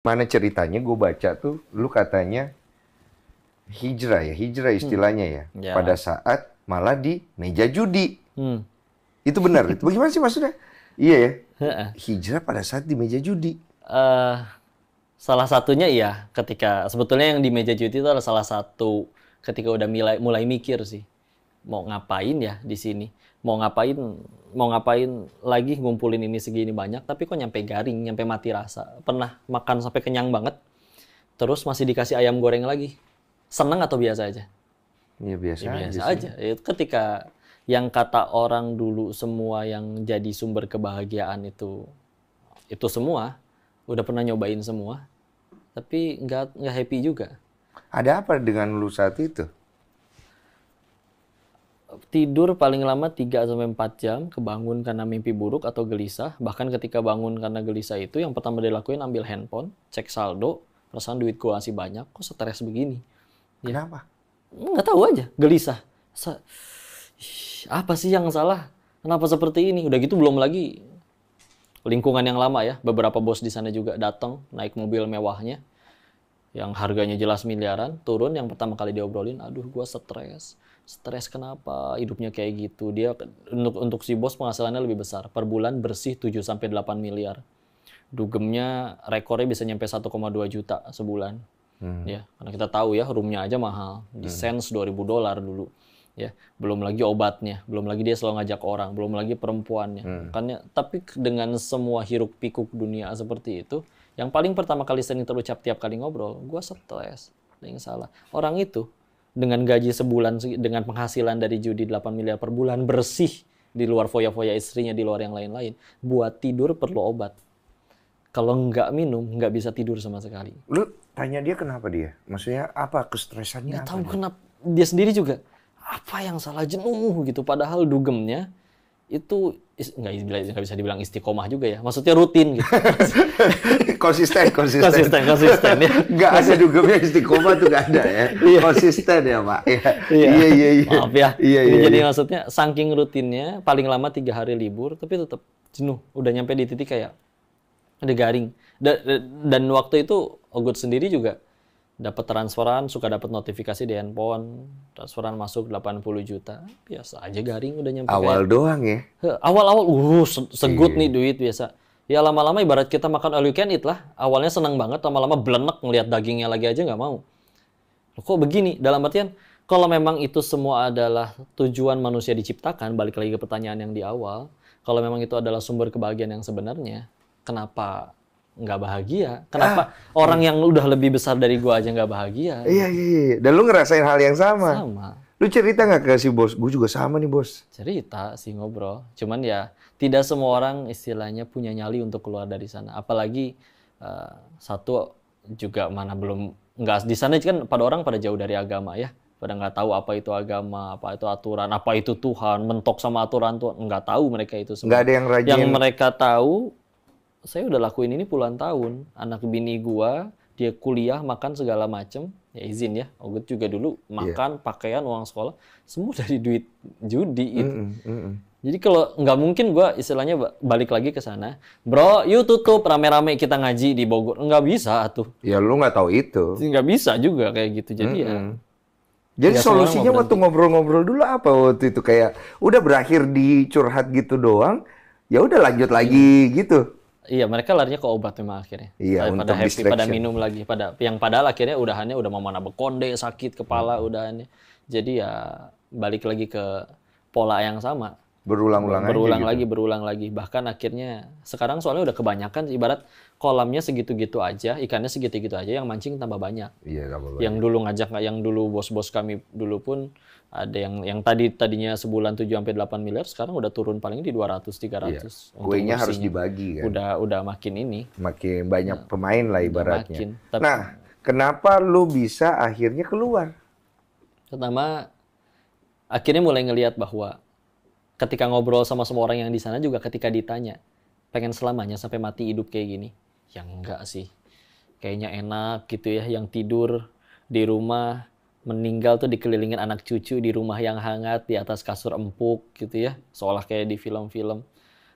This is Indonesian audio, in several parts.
Mana ceritanya gue baca tuh, lu katanya hijrah istilahnya ya. Ya. Pada saat malah di meja judi. Hmm. Itu benar. Itu bagaimana sih maksudnya? Iya ya. Heeh. Hijrah pada saat di meja judi. Eh, Salah satunya iya, ketika sebetulnya yang di meja judi itu adalah salah satu ketika udah mulai mikir sih, mau ngapain ya di sini, mau ngapain lagi ngumpulin ini segini banyak, tapi kok nyampe garing, nyampe mati rasa. Pernah makan sampai kenyang banget, terus masih dikasih ayam goreng lagi, seneng atau biasa aja? Ya biasa, Ya biasa sih. aja. Itu ketika yang kata orang dulu semua yang jadi sumber kebahagiaan itu semua udah pernah nyobain semua, tapi nggak happy juga. Ada apa dengan lu saat itu? Tidur paling lama 3-4 jam, kebangun karena mimpi buruk atau gelisah. Bahkan ketika bangun karena gelisah itu, yang pertama dilakuin ambil handphone, cek saldo, perasaan duit gua masih banyak, kok stres begini? Ya, Kenapa? nggak tahu aja, gelisah. Apa sih yang salah? Kenapa seperti ini? Udah gitu belum lagi lingkungan yang lama ya, beberapa bos di sana juga datang naik mobil mewahnya yang harganya jelas miliaran, turun yang pertama kali diobrolin, aduh gua stres kenapa hidupnya kayak gitu. Dia untuk si bos penghasilannya lebih besar, per bulan bersih 7-8 miliar, dugemnya rekornya bisa nyampe 1,2 juta sebulan. Ya, karena kita tahu ya roomnya aja mahal, di Sense $2.000 dulu. Ya, belum lagi obatnya, belum lagi dia selalu ngajak orang, belum lagi perempuannya. Makanya, tapi dengan semua hiruk pikuk dunia seperti itu, yang paling pertama kali sering terucap tiap kali ngobrol, gue stres, ada yang salah. Orang itu dengan gaji sebulan, dengan penghasilan dari judi 8 miliar per bulan bersih, di luar foya-foya istrinya, di luar yang lain-lain, buat tidur perlu obat. Kalau nggak minum, nggak bisa tidur sama sekali. Lu tanya dia kenapa dia? Maksudnya apa kestresannya? Nggak apa tahu dia? kenapa dia sendiri juga apa yang salah, jenuh gitu. Padahal dugemnya itu nggak bisa dibilang istiqomah juga ya. Maksudnya rutin gitu. konsisten. Konsisten ya. Nggak ada dugamnya istiqomah tuh nggak ada ya. Iya. Konsisten ya Pak. Iya. Iya. Maaf ya. Iya, Ini iya, jadi iya. maksudnya saking rutinnya paling lama 3 hari libur tapi tetap jenuh. Udah nyampe di titik kayak udah garing. Dan waktu itu Ogut sendiri juga dapat transferan, suka dapat notifikasi di handphone, transferan masuk 80 juta. Biasa aja garing udah nyampe Awal kayak doang ya. awal-awal segut nih duit biasa. Ya lama-lama ibarat kita makan all you can eat lah. Awalnya senang banget, lama-lama blenek ngelihat dagingnya lagi aja nggak mau. Loh, kok begini? Dalam artian kalau memang itu semua adalah tujuan manusia diciptakan, balik lagi ke pertanyaan yang di awal, kalau memang itu adalah sumber kebahagiaan yang sebenarnya, kenapa nggak bahagia? Kenapa orang yang udah lebih besar dari gua aja nggak bahagia? Iya. Dan lu ngerasain hal yang sama. Sama. Lu cerita nggak ke si bos? Gue juga sama nih bos. Cerita sih, ngobrol. Cuman ya tidak semua orang istilahnya punya nyali untuk keluar dari sana. Apalagi satu juga mana belum nggak di sana kan pada jauh dari agama ya. Pada nggak tahu apa itu agama, apa itu aturan, apa itu Tuhan, mentok sama aturan Tuhan, nggak tahu mereka itu semua. Nggak ada yang rajin. Yang mereka tahu, saya udah lakuin ini puluhan tahun. Anak bini gua, dia kuliah, makan segala macem, ya izin ya. Ogut juga dulu makan, pakaian, uang sekolah, semua dari duit judi itu. Jadi kalau nggak mungkin gua istilahnya balik lagi ke sana, bro, yuk tutup rame-rame kita ngaji di Bogor, nggak bisa tuh. Ya lu nggak tahu itu. Nggak bisa juga kayak gitu. Jadi ya. Jadi nggak semua orang solusinya mau waktu ngobrol-ngobrol dulu apa waktu itu? Kayak udah berakhir di curhat gitu doang, ya udah lanjut lagi gitu. Iya, mereka larinya ke obat memang akhirnya. Iya, Pada untuk happy, pada distraction. minum lagi, padahal akhirnya udahannya udah mau mana bekonde, sakit kepala udahannya. Jadi ya balik lagi ke pola yang sama. Berulang-ulang aja gitu. Berulang lagi. Bahkan akhirnya sekarang soalnya udah kebanyakan, ibarat kolamnya segitu-gitu aja, ikannya segitu-gitu aja, yang mancing tambah banyak. Iya, nggak boleh. Yang dulu bos-bos kami dulu pun ada yang tadinya sebulan 7-8 miliar, sekarang udah turun paling di 200-300. Iya. Kuenya harus dibagi kan. Udah makin ini. Makin banyak pemain lah ibaratnya. makin. Tapi- Nah, kenapa lu bisa akhirnya keluar? Pertama, akhirnya mulai ngelihat bahwa ketika ngobrol sama semua orang yang di sana juga ketika ditanya, pengen selamanya sampai mati hidup kayak gini? Ya enggak sih. Kayaknya enak gitu ya, yang tidur di rumah, meninggal tuh dikelilingin anak cucu di rumah yang hangat, di atas kasur empuk gitu ya. Seolah kayak di film-film.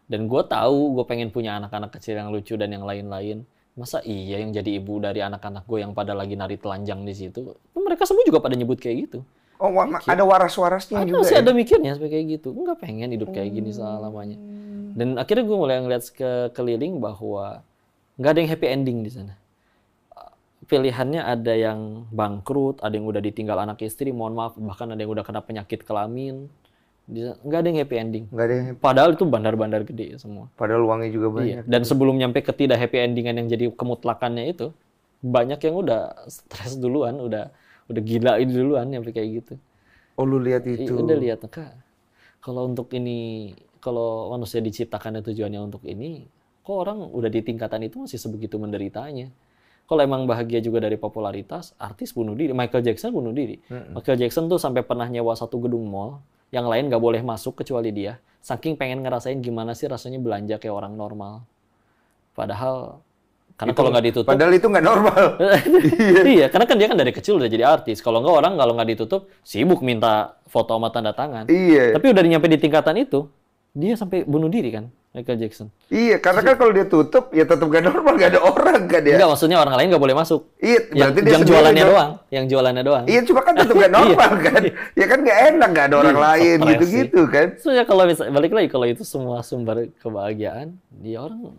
Dan gue tahu gue pengen punya anak-anak kecil yang lucu dan yang lain-lain. Masa iya yang jadi ibu dari anak-anak gue yang pada lagi nari telanjang di situ? Mereka semua juga pada nyebut kayak gitu. Oh, ada waras-warasnya Ada juga sih ya? ada mikirnya sampai kayak gitu. Enggak pengen hidup kayak gini selamanya. Dan akhirnya gue mulai ngeliat keliling bahwa nggak ada yang happy ending di sana. Pilihannya ada yang bangkrut, ada yang udah ditinggal anak istri, mohon maaf, bahkan ada yang udah kena penyakit kelamin. Nggak ada yang happy ending. Nggak ada yang happy. Padahal itu bandar-bandar gede semua. Padahal uangnya juga Iya. banyak. Dan sebelum nyampe ke tidak happy endingan yang jadi kemutlakannya itu, banyak yang udah stres duluan, udah gila ini duluan nyampe kayak gitu. Oh, lu lihat itu. Udah lihat, Kak. Kalau untuk ini, kalau manusia diciptakan tujuannya untuk ini, kok orang udah di tingkatan itu masih sebegitu menderitanya. Kalau emang bahagia juga dari popularitas, artis bunuh diri. Michael Jackson bunuh diri. Michael Jackson tuh sampai pernah nyewa satu gedung mall, yang lain nggak boleh masuk kecuali dia. Saking pengen ngerasain gimana sih rasanya belanja kayak orang normal. Padahal, karena kalau nggak ditutup, Padahal itu nggak normal. iya, karena kan dia kan dari kecil udah jadi artis. Kalau nggak orang kalau nggak ditutup, sibuk minta foto sama tanda tangan. Iya. Tapi udah nyampe di tingkatan itu, dia sampai bunuh diri kan, Michael Jackson. Iya, karena kan kalau dia tutup, ya tetap nggak normal, nggak ada orang kan dia. Enggak, maksudnya orang lain nggak boleh masuk. Iya, berarti dia Yang sendiri jualannya dong. doang, yang jualannya doang. Iya, cuma kan tetap nggak normal kan. Ya kan nggak enak, nggak ada orang lain Stres gitu-gitu kan. Sebenarnya kalau bisa balik lagi, kalau itu semua sumber kebahagiaan, dia orang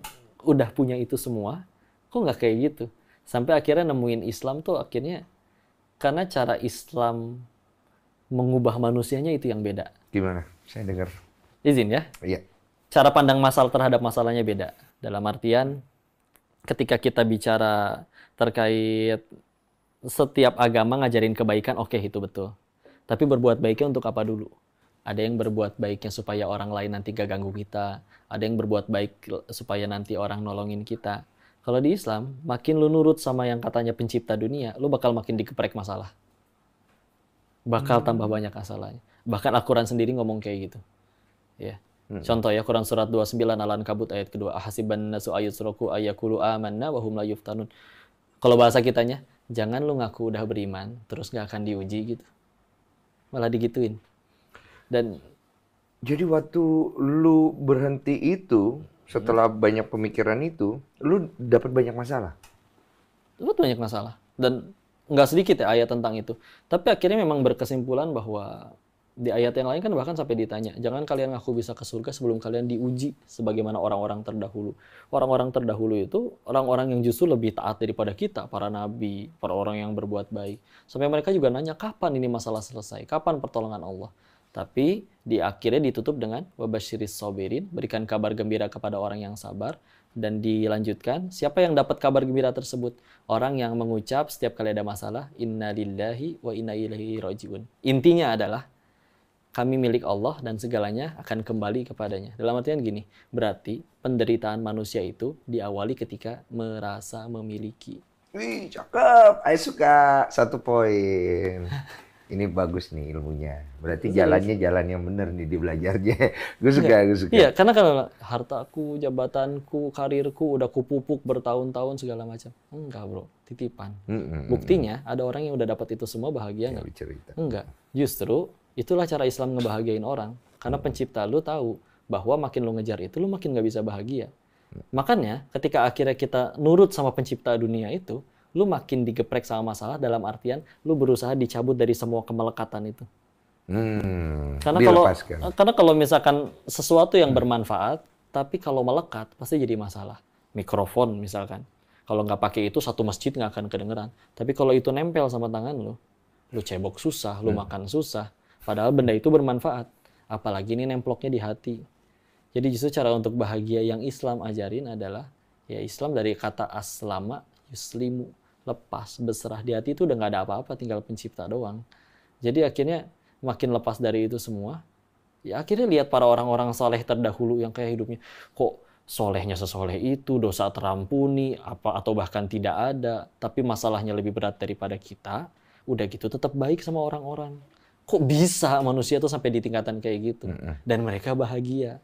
udah punya itu semua, kok nggak kayak gitu? Sampai akhirnya nemuin Islam tuh akhirnya karena cara Islam mengubah manusianya itu yang beda. Gimana? Saya dengar. Izin ya. Iya. Cara pandang masalah terhadap masalahnya beda. Dalam artian ketika kita bicara terkait setiap agama ngajarin kebaikan, oke, itu betul. Tapi berbuat baiknya untuk apa dulu? Ada yang berbuat baiknya supaya orang lain nanti gak ganggu kita. Ada yang berbuat baik supaya nanti orang nolongin kita. Kalau di Islam, makin lu nurut sama yang katanya pencipta dunia, lu bakal makin dikeprek masalah. Bakal tambah banyak masalahnya. Bahkan Al-Quran sendiri ngomong kayak gitu. Ya. Contoh ya, Quran surat 29 Al-Ankabut ayat kedua. Ahasiban nasu ayusroku ayakulu amanna wa hum la yuftanun. Kalau bahasa kitanya, jangan lu ngaku udah beriman, terus gak akan diuji gitu. Malah digituin. Dan Jadi waktu lu berhenti itu, setelah banyak pemikiran itu, lu dapat banyak masalah. itu banyak masalah. Dan nggak sedikit ya ayat tentang itu. Tapi akhirnya memang berkesimpulan bahwa di ayat yang lain kan bahkan sampai ditanya, jangan kalian ngaku bisa ke surga sebelum kalian diuji sebagaimana orang-orang terdahulu. Orang-orang terdahulu itu orang-orang yang justru lebih taat daripada kita, para nabi, para orang yang berbuat baik. Sampai mereka juga nanya, kapan ini masalah selesai? Kapan pertolongan Allah? Tapi di akhirnya ditutup dengan wabasyiris sabirin, berikan kabar gembira kepada orang yang sabar. Dan dilanjutkan, siapa yang dapat kabar gembira tersebut? Orang yang mengucap setiap kali ada masalah, inna lillahi wa inna ilaihi rajiun. Intinya adalah, kami milik Allah dan segalanya akan kembali kepadanya. Dalam artian gini, berarti penderitaan manusia itu diawali ketika merasa memiliki. Wih, cakep. Saya suka. 1 poin. Ini bagus nih ilmunya. Berarti jalannya jalan yang benar nih di belajarnya. Gue suka. Iya, karena kalau hartaku, jabatanku, karirku udah kupupuk bertahun-tahun segala macam. Enggak, bro. Titipan. Buktinya ada orang yang udah dapat itu semua bahagia nggak? Enggak. Justru itulah cara Islam ngebahagiain orang. Karena pencipta lu tahu bahwa makin lu ngejar itu, lu makin nggak bisa bahagia. Makanya ketika akhirnya kita nurut sama pencipta dunia itu, lu makin digeprek sama masalah dalam artian lu berusaha dicabut dari semua kemelekatan itu. Karena kalau misalkan sesuatu yang bermanfaat, tapi kalau melekat pasti jadi masalah. Mikrofon misalkan, kalau nggak pakai itu satu masjid nggak akan kedengeran. Tapi kalau itu nempel sama tangan lu cebok susah, lu makan susah. Padahal benda itu bermanfaat. Apalagi ini nemploknya di hati. Jadi justru cara untuk bahagia yang Islam ajarin adalah ya Islam dari kata aslama yuslimu, lepas, berserah. Di hati itu udah nggak ada apa-apa, tinggal pencipta doang. Jadi akhirnya makin lepas dari itu semua, ya akhirnya lihat para orang-orang soleh terdahulu yang kayak hidupnya, kok solehnya sesoleh itu, dosa terampuni, atau bahkan tidak ada, tapi masalahnya lebih berat daripada kita, udah gitu tetap baik sama orang-orang. Kok bisa manusia tuh sampai di tingkatan kayak gitu? Dan mereka bahagia.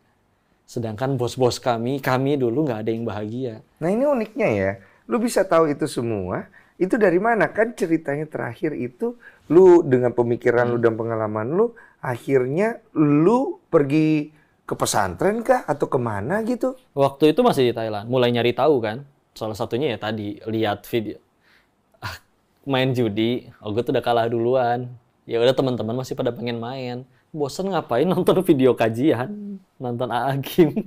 Sedangkan bos-bos kami dulu nggak ada yang bahagia. Nah ini uniknya ya. Lu bisa tahu itu semua, itu dari mana? Kan ceritanya terakhir itu, lu dengan pemikiran lu dan pengalaman lu, akhirnya lu pergi ke pesantren kah? Atau kemana gitu? Waktu itu masih di Thailand, mulai nyari tahu kan. Salah satunya ya tadi lihat video main judi, Ogut udah kalah duluan. Ya udah teman-teman masih pada pengen main. Bosen ngapain nonton video kajian, nonton Agim.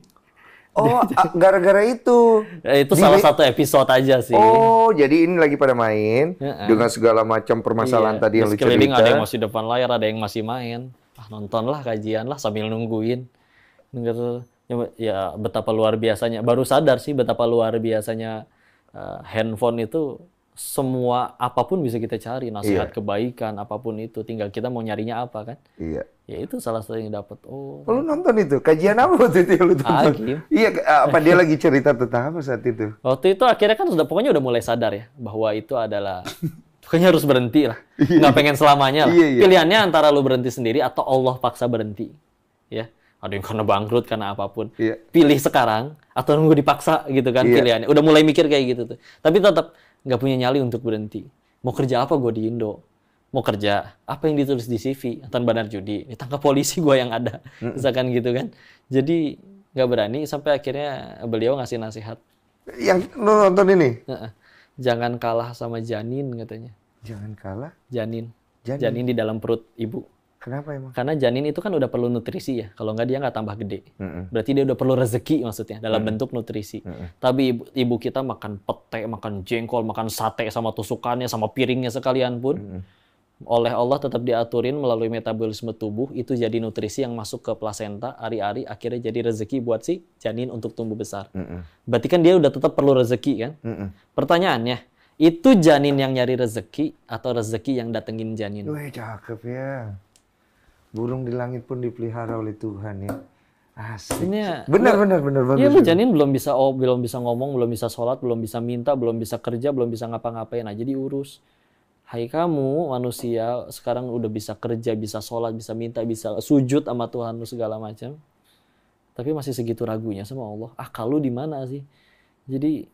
Oh, gara-gara itu. Ya, itu salah satu episode aja sih. Oh, jadi ini lagi pada main dengan segala macam permasalahan tadi yang di lu sekeliling cerita. ada yang masih depan layar, ada yang masih main. Nontonlah kajian lah sambil nungguin. Gitu. Ya betapa luar biasanya. Baru sadar sih betapa luar biasanya handphone itu. Semua apapun bisa kita cari, nasihat kebaikan apapun itu, tinggal kita mau nyarinya apa kan? Iya. Ya itu salah satu yang dapat. Oh, lu nonton itu kajian apa waktu itu yang lu tonton? Agim. Iya, apa dia lagi cerita tentang apa saat itu? Waktu itu akhirnya kan pokoknya udah mulai sadar ya bahwa itu adalah pokoknya harus berhenti lah, nggak pengen selamanya lah. Pilihannya antara lu berhenti sendiri atau Allah paksa berhenti, ya. Ada yang karena bangkrut karena apapun. Pilih sekarang atau nunggu dipaksa gitu kan pilihannya. Udah mulai mikir kayak gitu tuh. Tapi tetap nggak punya nyali untuk berhenti. Mau kerja apa gue di Indo? Mau kerja apa yang ditulis di CV? Mantan bandar judi, ditangkap polisi gue yang ada, misalkan gitu kan. Jadi nggak berani sampai akhirnya beliau ngasih nasihat. Yang lu nonton ini? Jangan kalah sama janin katanya. Jangan kalah? Janin di dalam perut ibu. Kenapa emang? Karena janin itu kan udah perlu nutrisi ya. Kalau nggak dia nggak tambah gede. Berarti dia udah perlu rezeki maksudnya dalam bentuk nutrisi. Tapi ibu kita makan pete, makan jengkol, makan sate sama tusukannya, sama piringnya sekalian pun. Oleh Allah tetap diaturin melalui metabolisme tubuh. Itu jadi nutrisi yang masuk ke plasenta, ari-ari, akhirnya jadi rezeki buat si janin untuk tumbuh besar. Berarti kan dia udah tetap perlu rezeki kan? Pertanyaannya, itu janin yang nyari rezeki atau rezeki yang datengin janin? Wih, cakep ya. Burung di langit pun dipelihara oleh Tuhan ya. Asik. Benar bagus. Iya, lu janin belum bisa ngomong, belum bisa sholat, belum bisa minta, belum bisa kerja, belum bisa ngapa-ngapain aja diurus. Hai kamu manusia sekarang udah bisa kerja, bisa sholat, bisa minta, bisa sujud sama Tuhan lu segala macam. Tapi masih segitu ragunya sama Allah. Kalau di mana sih? Jadi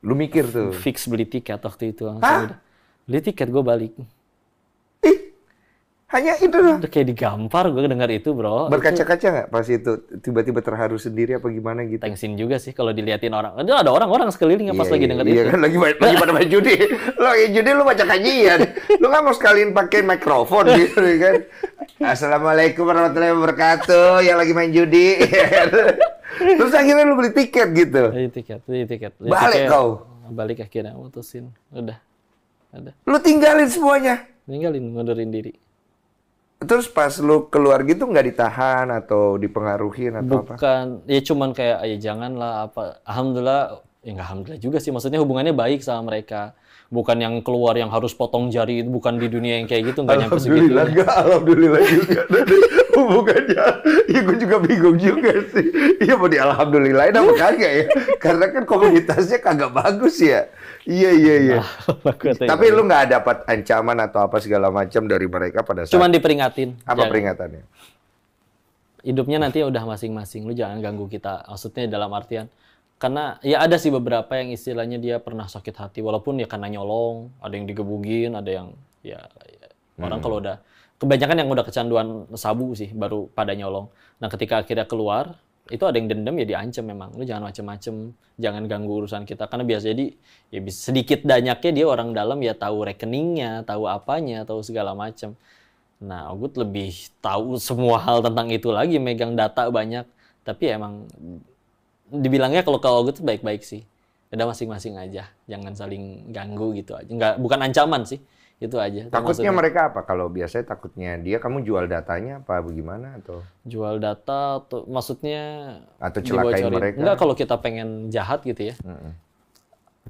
lu mikir tuh. Fix beli tiket waktu itu langsung. Beli tiket gue balik. Hanya itu doang. Udah kayak digampar gue dengar itu, bro. Berkaca-kaca nggak pas itu? Tiba-tiba terharu sendiri apa gimana gitu? Thanksin juga sih kalau diliatin orang. Itu ada orang-orang sekeliling yang pas lagi denger itu. Iya kan, lagi pada main judi. Lo lagi judi, lo baca kajian. Lo nggak mau sekalian pakai mikrofon gitu kan? Assalamualaikum warahmatullahi wabarakatuh. Yang lagi main judi. Terus akhirnya lo beli tiket gitu? Beli tiket. Balik kau? Balik akhirnya, mutusin. Udah. Lo tinggalin semuanya? Ninggalin, ngundurin diri. Terus pas lu keluar gitu nggak ditahan atau dipengaruhin atau apa? Bukan, ya cuman kayak ya janganlah apa. Alhamdulillah, ya nggak alhamdulillah juga sih. Maksudnya hubungannya baik sama mereka. Bukan yang keluar yang harus potong jari, itu bukan di dunia yang kayak gitu, nggak nyampe segitu. Alhamdulillah juga. Hubungannya, ya gue juga bingung juga sih. Iya mau di alhamdulillahin apa kagak ya? Karena kan komunitasnya kagak bagus ya. Iya. Tapi lu nggak dapat ancaman atau apa segala macam dari mereka pada saat? Cuman diperingatin. Apa peringatannya? Hidupnya nanti udah masing-masing. Lu jangan ganggu kita. Maksudnya dalam artian, karena ya ada sih beberapa yang istilahnya dia pernah sakit hati. Walaupun ya karena nyolong, ada yang digebugin, ada yang ya orang kalau udah, kebanyakan yang udah kecanduan sabu sih baru pada nyolong. Nah ketika akhirnya keluar, itu ada yang dendam ya diancam memang. Lu jangan macem-macem, jangan ganggu urusan kita. Karena biasa jadi ya sedikit banyaknya dia orang dalam ya tahu rekeningnya, tahu apanya, tahu segala macam. Nah, Ogut lebih tahu semua hal tentang itu lagi, megang data banyak. Tapi emang dibilangnya kalau Ogut baik-baik sih. Udah masing-masing aja, jangan saling ganggu gitu aja. Bukan ancaman sih. Itu aja. Takutnya mereka apa? Kalau biasanya takutnya dia kamu jual datanya apa bagaimana atau? Jual data atau maksudnya atau celakain mereka? Enggak, kalau kita pengen jahat gitu ya.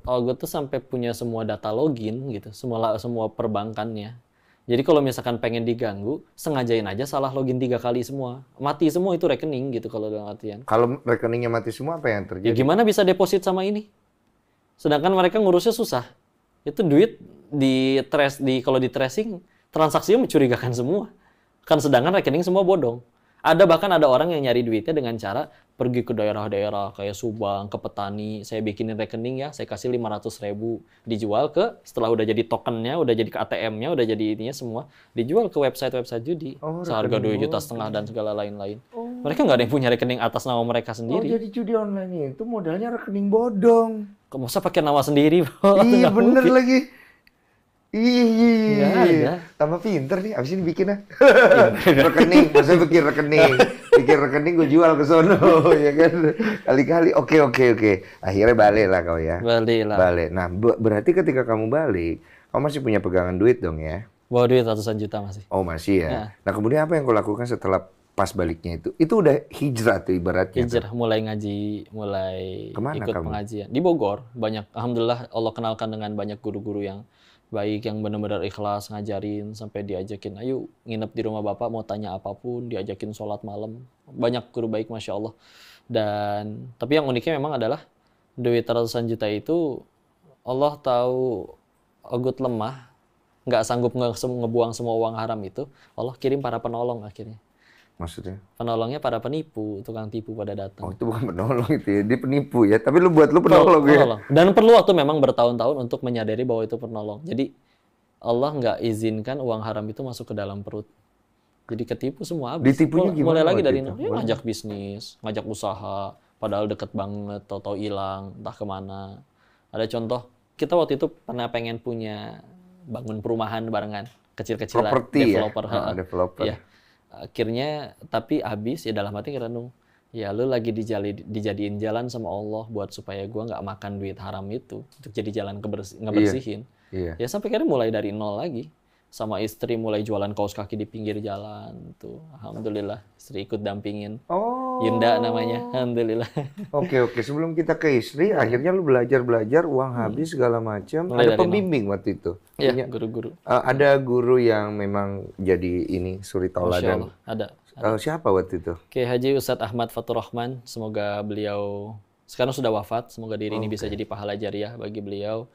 Gue tuh sampai punya semua data login gitu, semua perbankannya. Jadi kalau misalkan pengen diganggu, sengajain aja salah login 3 kali semua. Mati semua itu rekening gitu kalau dalam artian. Kalau rekeningnya mati semua apa yang terjadi? Ya gimana bisa deposit sama ini? Sedangkan mereka ngurusnya susah. Itu duit kalau di tracing transaksinya mencurigakan semua. Kan sedangkan rekening semua bodong. Bahkan ada orang yang nyari duitnya dengan cara pergi ke daerah-daerah kayak Subang, ke petani, saya bikinin rekening ya, saya kasih 500.000, dijual setelah udah jadi tokennya, udah jadi ke ATM-nya, udah jadi ininya semua, dijual ke website-website judi, seharga 2,5 juta dan segala lain-lain. Mereka nggak ada yang punya rekening atas nama mereka sendiri. Jadi judi online itu modalnya rekening bodong. Masa pakai nama sendiri, Bro? Iya Nggak bener mungkin. lagi. Nggak ada. Iya, tambah pinter nih. Abis ini bikin ah. Rekening, maksudnya bikin rekening. Bikin rekening gue jual ke sono, ya kan. Kali-kali, oke. Akhirnya balik lah kau ya. Balik lah. Balik. Nah, berarti ketika kamu balik, kamu masih punya pegangan duit dong ya? Bawa duit ratusan juta masih. Oh masih ya. Nah. Nah kemudian apa yang kau lakukan setelah pas baliknya itu? Itu udah hijrah tuh ibaratnya. Hijrah, mulai ngaji, mulai Kemana ikut kamu? pengajian. Di Bogor, banyak. Alhamdulillah Allah kenalkan dengan banyak guru-guru yang baik, yang benar-benar ikhlas ngajarin, sampai diajakin, ayo nginep di rumah Bapak, mau tanya apapun, diajakin sholat malam. Banyak guru baik, Masya Allah. Dan, tapi yang uniknya memang adalah, duit ratusan juta itu, Allah tahu Ogut lemah, nggak sanggup ngebuang semua uang haram itu, Allah kirim para penolong akhirnya. Maksudnya? Penolongnya para penipu, tukang tipu pada datang. Oh itu bukan penolong itu ya, dia penipu ya. Tapi lu buat lu penolong ya. Penolong. Dan perlu waktu memang bertahun-tahun untuk menyadari bahwa itu penolong. Jadi Allah nggak izinkan uang haram itu masuk ke dalam perut. Jadi ketipu semua habis. Ditipunya gimana Mulai lagi waktu dari itu? nol. Ya, ngajak bisnis, ngajak usaha, padahal deket banget, tahu-tahu hilang, entah kemana. Ada contoh, kita waktu itu pernah pengen punya bangun perumahan barengan, kecil-kecilan, Properti developer. ya? Oh, developer. Iya. Akhirnya, tapi habis, ya dalam hati ngerenung, ya lu lagi dijadiin jalan sama Allah buat supaya gua nggak makan duit haram itu, untuk jadi jalan ngebersihin. Iya. Ya sampai akhirnya mulai dari nol lagi. Sama istri mulai jualan kaos kaki di pinggir jalan. Tuh, alhamdulillah istri ikut dampingin. Oh. Yunda namanya, alhamdulillah. Oke. Sebelum kita ke istri, akhirnya lu belajar, uang habis segala macam. Mulai Ada dari pembimbing waktu itu. Ya, guru-guru. Ada guru yang memang jadi ini suri Masya tauladan. Allah, ada. Siapa waktu itu? Kiai Haji Ustadz Ahmad Fatur Rahman, semoga beliau sekarang sudah wafat, semoga diri ini bisa jadi pahala jariah bagi beliau.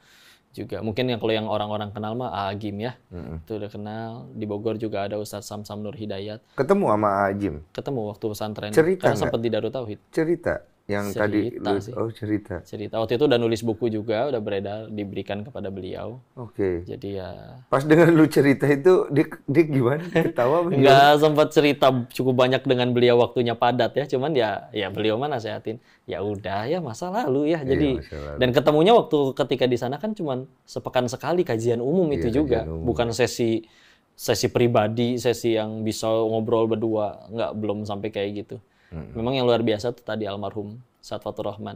Juga mungkin kalau yang orang-orang kenal mah Agim ya, itu udah kenal. Di Bogor juga ada Ustadz Samsam Nur Hidayat. Ketemu sama Ajim? Ketemu waktu pesantren, Cerita karena sempat di Darut Tauhid. Cerita yang tadi Sih. cerita. Cerita waktu itu udah nulis buku juga, udah beredar, diberikan kepada beliau. Oke. Jadi ya Pas dengar lu cerita itu, dia gimana? Ketawa apa gimana? nggak sempat cerita cukup banyak dengan beliau, waktunya padat ya. Cuman ya beliau mah nasehatin. Ya udah ya, masa lalu ya. Jadi masa lalu. dan ketemunya waktu ketika di sana kan cuman sepekan sekali kajian umum itu juga, kajian umum. bukan sesi pribadi, sesi yang bisa ngobrol berdua, belum sampai kayak gitu. Memang yang luar biasa tuh tadi almarhum Ustadz Fatur Rahman.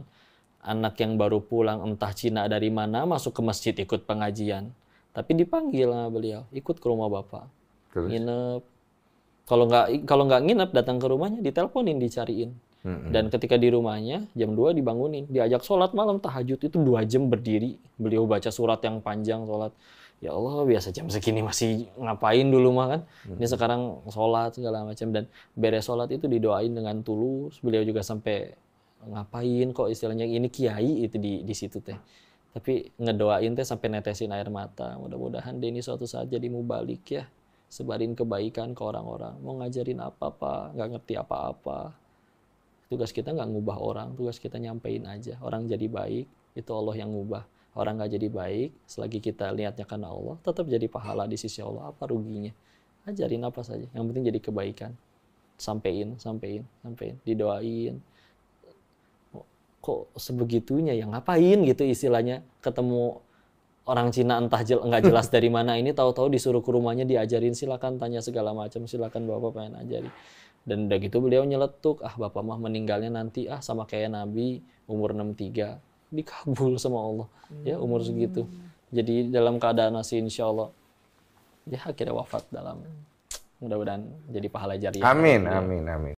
Anak yang baru pulang entah Cina dari mana masuk ke masjid ikut pengajian. Tapi dipanggil sama beliau, ikut ke rumah Bapak. Terus? Nginep. Kalau nggak nginep, datang ke rumahnya, diteleponin, dicariin. Dan ketika di rumahnya, jam 2 dibangunin. Diajak sholat malam, tahajud itu 2 jam berdiri. Beliau baca surat yang panjang, sholat. Ya Allah, biasa jam segini masih ngapain dulu mah kan. Ini sekarang sholat segala macam. Dan beres sholat itu didoain dengan tulus. Beliau juga sampai ngapain kok istilahnya, ini kiai itu di situ teh. Tapi ngedoain teh sampai netesin air mata. Mudah-mudahan dia ini suatu saat jadi mubalik ya. Sebarin kebaikan ke orang-orang. Mau ngajarin apa-apa, nggak ngerti apa-apa. Tugas kita nggak ngubah orang, tugas kita nyampein aja. Orang jadi baik, itu Allah yang ngubah. Orang nggak jadi baik, selagi kita lihatnya karena Allah, tetap jadi pahala di sisi Allah. Apa ruginya? Ajarin apa saja. Yang penting jadi kebaikan. Sampein. Didoain. Kok sebegitunya ya, ngapain gitu istilahnya. Ketemu orang Cina entah nggak jelas dari mana ini, tahu-tahu disuruh ke rumahnya, diajarin, silakan tanya segala macam, silakan Bapak pengen ajarin. Dan udah gitu beliau nyeletuk, Bapak mah meninggalnya nanti sama kayak Nabi umur 63. Dikabul sama Allah ya umur segitu. Jadi dalam keadaan masih insya Allah ya akhirnya wafat dalam, mudah-mudahan jadi pahala jariah. Amin.